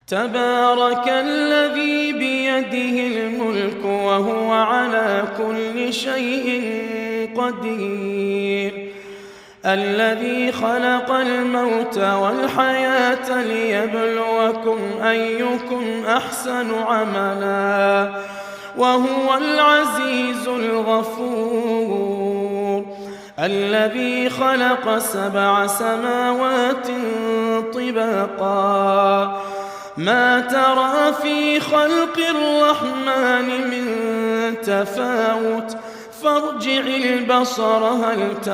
تبارك الذي بيده الملك وهو على كل شيء قدير الذي خلق الموت والحياة ليبلوكم أيكم أحسن عملا وهو العزيز الغفور الذي خلق 7 سماوات طباقا ما ترى في خلق الرحمن من تفاوت فارجع البصر هل ترى